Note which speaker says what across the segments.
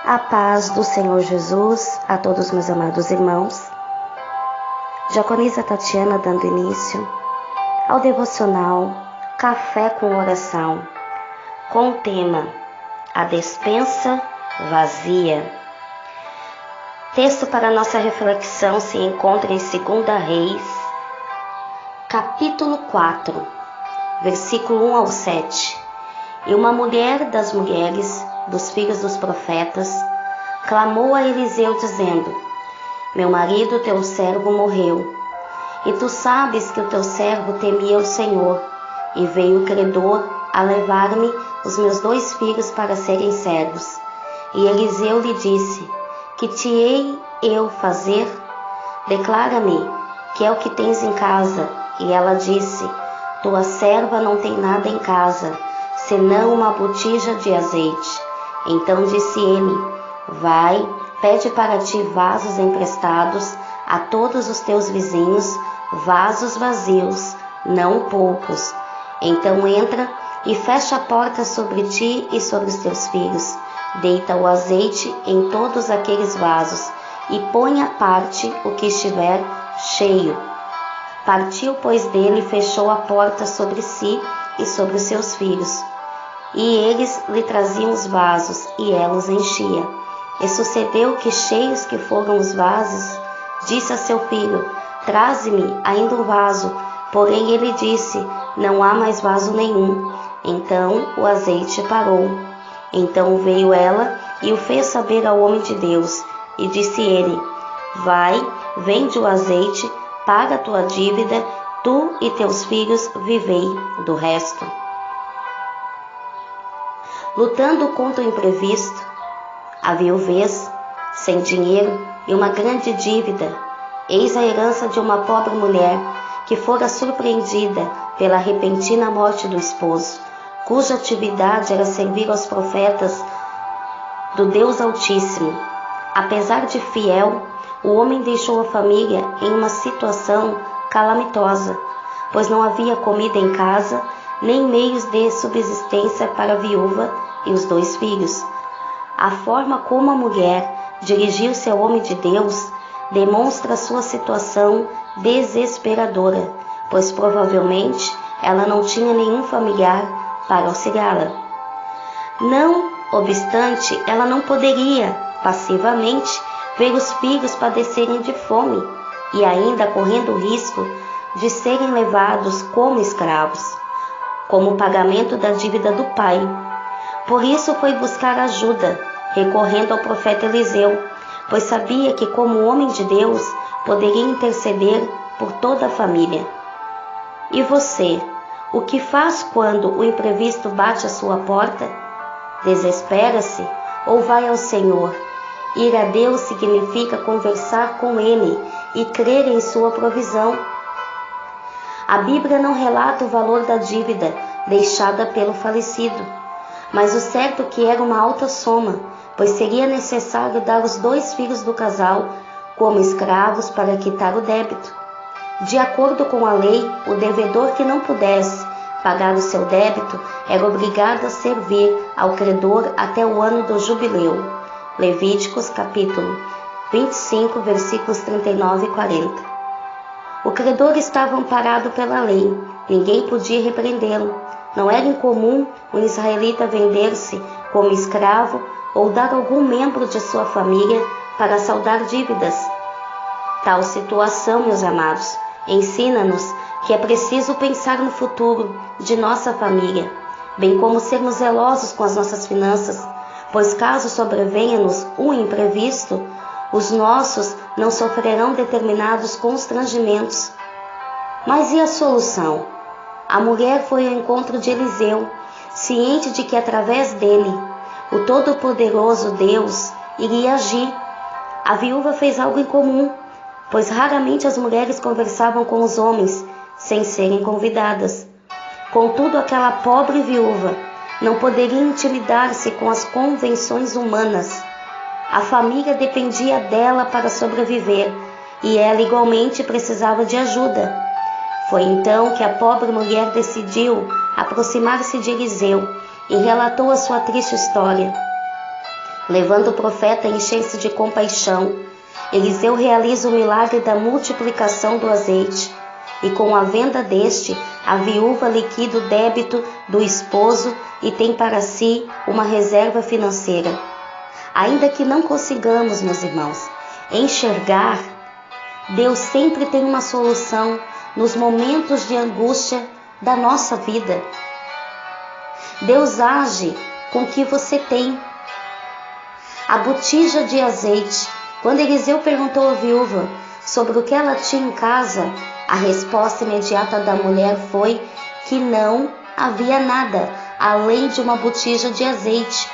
Speaker 1: A paz do Senhor Jesus a todos meus amados irmãos. Diaconisa Tatiana dando início ao devocional Café com Oração, com o tema A Despensa Vazia. Texto para nossa reflexão se encontra em 2 Reis, capítulo 4, versículo 1 ao 7. E uma mulher das mulheres dos filhos dos profetas clamou a Eliseu dizendo: Meu marido, teu servo, morreu, e tu sabes que o teu servo temia o Senhor, e veio o credor a levar-me os meus 2 filhos para serem servos. E Eliseu lhe disse: Que te hei eu fazer? Declara-me, que é o que tens em casa. E ela disse: Tua serva não tem nada em casa, senão uma botija de azeite. Então disse ele: Vai, pede para ti vasos emprestados a todos os teus vizinhos, vasos vazios, não poucos. Então entra e fecha a porta sobre ti e sobre os teus filhos. Deita o azeite em todos aqueles vasos e põe à parte o que estiver cheio. Partiu, pois, dele e fechou a porta sobre si e sobre os seus filhos. E eles lhe traziam os vasos, e ela os enchia. E sucedeu que, cheios que foram os vasos, disse a seu filho: Traze-me ainda um vaso. Porém ele disse: Não há mais vaso nenhum. Então o azeite parou. Então veio ela e o fez saber ao homem de Deus. E disse ele: Vai, vende o azeite, paga a tua dívida, tu e teus filhos vivei do resto. Lutando contra o imprevisto, a viuvez, sem dinheiro e uma grande dívida, eis a herança de uma pobre mulher que fora surpreendida pela repentina morte do esposo, cuja atividade era servir aos profetas do Deus Altíssimo. Apesar de fiel, o homem deixou a família em uma situação calamitosa, pois não havia comida em casa, nem meios de subsistência para a viúva e os 2 filhos. A forma como a mulher dirigiu-se ao homem de Deus demonstra sua situação desesperadora, pois provavelmente ela não tinha nenhum familiar para auxiliá-la. Não obstante, ela não poderia passivamente ver os filhos padecerem de fome e ainda correndo o risco de serem levados como escravos, como pagamento da dívida do pai. Por isso foi buscar ajuda, recorrendo ao profeta Eliseu, pois sabia que, como homem de Deus, poderia interceder por toda a família. E você, o que faz quando o imprevisto bate à sua porta? Desespera-se ou vai ao Senhor? Ir a Deus significa conversar com Ele e crer em sua provisão. A Bíblia não relata o valor da dívida deixada pelo falecido, mas o certo é que era uma alta soma, pois seria necessário dar os 2 filhos do casal como escravos para quitar o débito. De acordo com a lei, o devedor que não pudesse pagar o seu débito era obrigado a servir ao credor até o ano do jubileu. Levíticos capítulo 25, versículos 39 e 40. O credor estava amparado pela lei, ninguém podia repreendê-lo. Não era incomum o israelita vender-se como escravo ou dar algum membro de sua família para saldar dívidas. Tal situação, meus amados, ensina-nos que é preciso pensar no futuro de nossa família, bem como sermos zelosos com as nossas finanças, pois caso sobrevenha-nos um imprevisto, os nossos não sofrerão determinados constrangimentos. Mas e a solução? A mulher foi ao encontro de Eliseu, ciente de que através dele, o Todo-Poderoso Deus iria agir. A viúva fez algo incomum, pois raramente as mulheres conversavam com os homens sem serem convidadas. Contudo, aquela pobre viúva não poderia intimidar-se com as convenções humanas. A família dependia dela para sobreviver e ela igualmente precisava de ajuda. Foi então que a pobre mulher decidiu aproximar-se de Eliseu e relatou a sua triste história. Levando o profeta a encher-se de compaixão, Eliseu realiza o milagre da multiplicação do azeite, e com a venda deste, a viúva liquida o débito do esposo e tem para si uma reserva financeira. Ainda que não consigamos, meus irmãos, enxergar, Deus sempre tem uma solução nos momentos de angústia da nossa vida. Deus age com o que você tem. A botija de azeite. Quando Eliseu perguntou à viúva sobre o que ela tinha em casa, a resposta imediata da mulher foi que não havia nada além de uma botija de azeite.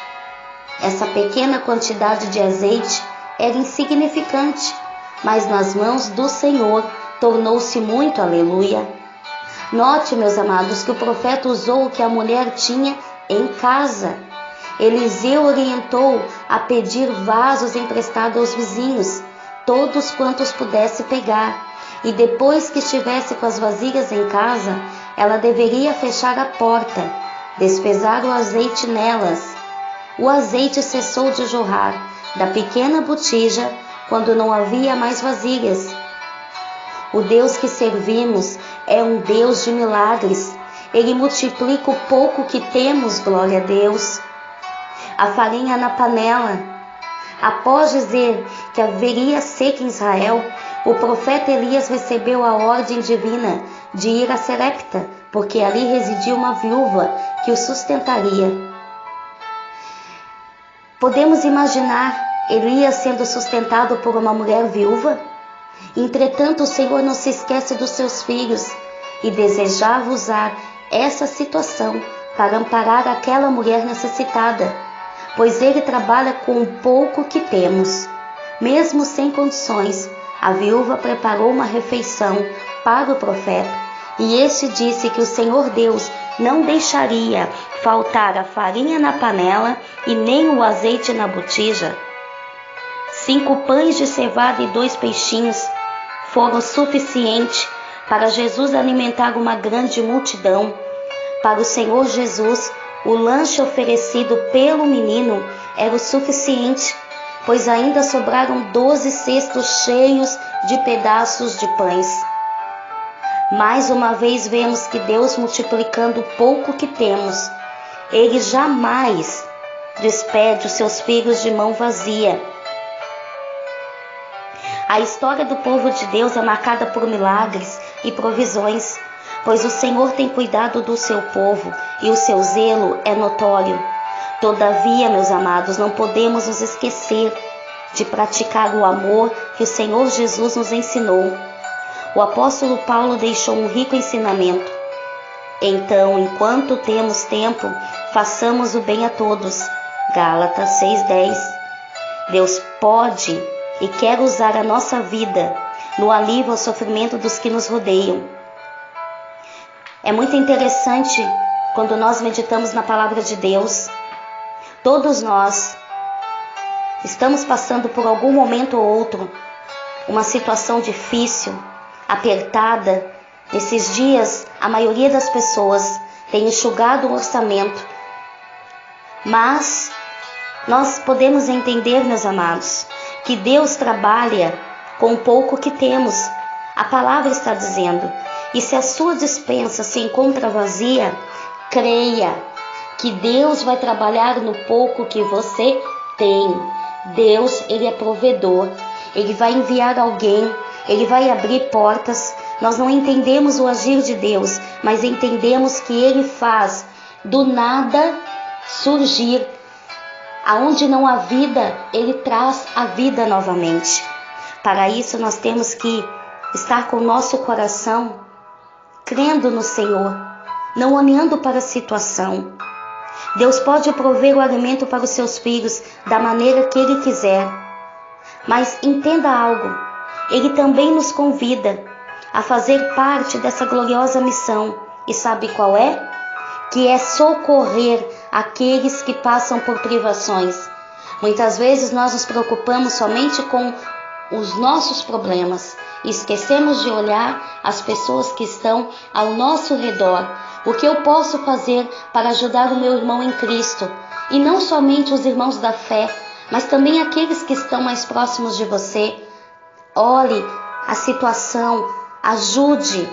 Speaker 1: Essa pequena quantidade de azeite era insignificante, mas nas mãos do Senhor tornou-se muito, aleluia. Note, meus amados, que o profeta usou o que a mulher tinha em casa. Eliseu orientou a pedir vasos emprestados aos vizinhos, todos quantos pudesse pegar, e depois que estivesse com as vasilhas em casa, ela deveria fechar a porta, despesar o azeite nelas. O azeite cessou de jorrar da pequena botija quando não havia mais vasilhas. O Deus que servimos é um Deus de milagres. Ele multiplica o pouco que temos, glória a Deus. A farinha na panela. Após dizer que haveria seca em Israel, o profeta Elias recebeu a ordem divina de ir a Serepta, porque ali residia uma viúva que o sustentaria. Podemos imaginar Elias sendo sustentado por uma mulher viúva? Entretanto, o Senhor não se esquece dos seus filhos e desejava usar essa situação para amparar aquela mulher necessitada, pois Ele trabalha com o pouco que temos. Mesmo sem condições, a viúva preparou uma refeição para o profeta, e este disse que o Senhor Deus não deixaria faltar a farinha na panela e nem o azeite na botija. 5 pães de cevada e 2 peixinhos foram suficientes para Jesus alimentar uma grande multidão. Para o Senhor Jesus, o lanche oferecido pelo menino era o suficiente, pois ainda sobraram 12 cestos cheios de pedaços de pães. Mais uma vez vemos que Deus, multiplicando o pouco que temos, Ele jamais despede os seus filhos de mão vazia. A história do povo de Deus é marcada por milagres e provisões, pois o Senhor tem cuidado do seu povo e o seu zelo é notório. Todavia, meus amados, não podemos nos esquecer de praticar o amor que o Senhor Jesus nos ensinou. O apóstolo Paulo deixou um rico ensinamento. Então, enquanto temos tempo, façamos o bem a todos. Gálatas 6:10. Deus pode e quer usar a nossa vida no alívio ao sofrimento dos que nos rodeiam. É muito interessante quando nós meditamos na palavra de Deus. Todos nós estamos passando por algum momento ou outro uma situação difícil, apertada. Nesses dias, a maioria das pessoas tem enxugado o orçamento. Mas nós podemos entender, meus amados, que Deus trabalha com o pouco que temos. A palavra está dizendo, e se a sua despensa se encontra vazia, creia que Deus vai trabalhar no pouco que você tem. Deus, Ele é provedor. Ele vai enviar alguém, Ele vai abrir portas. Nós não entendemos o agir de Deus, mas entendemos que Ele faz do nada surgir. Aonde não há vida, Ele traz a vida novamente. Para isso nós temos que estar com o nosso coração crendo no Senhor, não olhando para a situação. Deus pode prover o alimento para os seus filhos da maneira que Ele quiser. Mas entenda algo, Ele também nos convida a fazer parte dessa gloriosa missão. E sabe qual é? Que é socorrer aqueles que passam por privações. Muitas vezes nós nos preocupamos somente com os nossos problemas e esquecemos de olhar as pessoas que estão ao nosso redor. O que eu posso fazer para ajudar o meu irmão em Cristo? E não somente os irmãos da fé, mas também aqueles que estão mais próximos de você. Olhe a situação, ajude,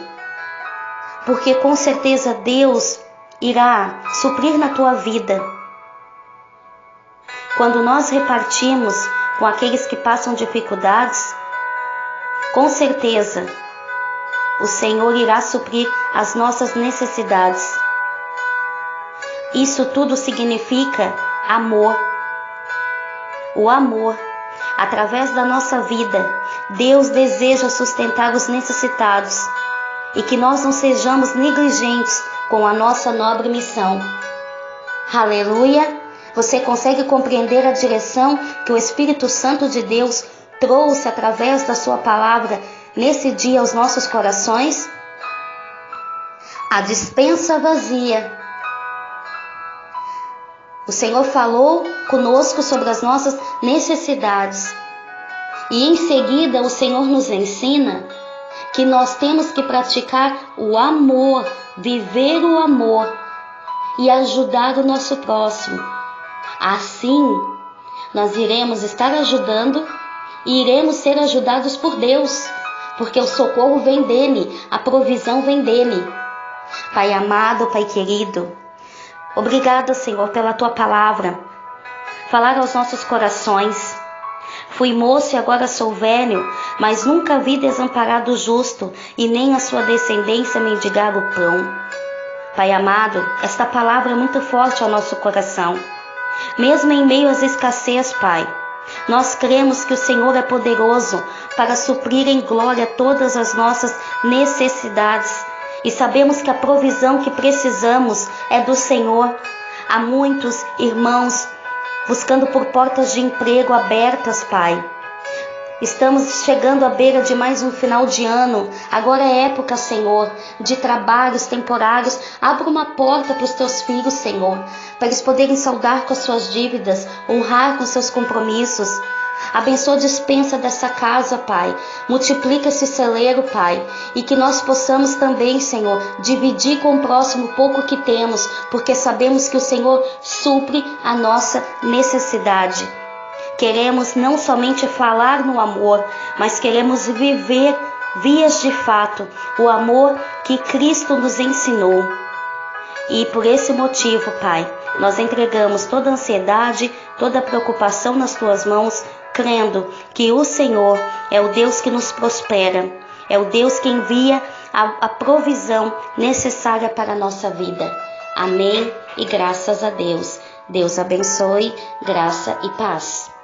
Speaker 1: porque com certeza Deus irá suprir na tua vida. Quando nós repartimos com aqueles que passam dificuldades, com certeza o Senhor irá suprir as nossas necessidades. Isso tudo significa amor. O amor, através da nossa vida, Deus deseja sustentar os necessitados e que nós não sejamos negligentes com a nossa nobre missão. Aleluia! Você consegue compreender a direção que o Espírito Santo de Deus trouxe através da sua palavra nesse dia aos nossos corações? A despensa vazia. O Senhor falou conosco sobre as nossas necessidades. E em seguida o Senhor nos ensina que nós temos que praticar o amor, viver o amor e ajudar o nosso próximo. Assim, nós iremos estar ajudando e iremos ser ajudados por Deus, porque o socorro vem dele, a provisão vem dele. Pai amado, Pai querido, obrigada, Senhor, pela Tua palavra, falar aos nossos corações. Fui moço e agora sou velho, mas nunca vi desamparado o justo e nem a sua descendência mendigar o pão. Pai amado, esta palavra é muito forte ao nosso coração. Mesmo em meio às escassez, Pai, nós cremos que o Senhor é poderoso para suprir em glória todas as nossas necessidades. E sabemos que a provisão que precisamos é do Senhor. Há muitos irmãos buscando por portas de emprego abertas, Pai. Estamos chegando à beira de mais um final de ano. Agora é época, Senhor, de trabalhos temporários. Abra uma porta para os teus filhos, Senhor, para eles poderem saldar com as suas dívidas, honrar com seus compromissos. Abençoa a despensa dessa casa, Pai. Multiplica esse celeiro, Pai. E que nós possamos também, Senhor, dividir com o próximo o pouco que temos, porque sabemos que o Senhor supre a nossa necessidade. Queremos não somente falar no amor, mas queremos viver vias de fato, o amor que Cristo nos ensinou. E por esse motivo, Pai, nós entregamos toda a ansiedade, toda a preocupação nas Tuas mãos, crendo que o Senhor é o Deus que nos prospera, é o Deus que envia a provisão necessária para a nossa vida. Amém e graças a Deus. Deus abençoe, graça e paz.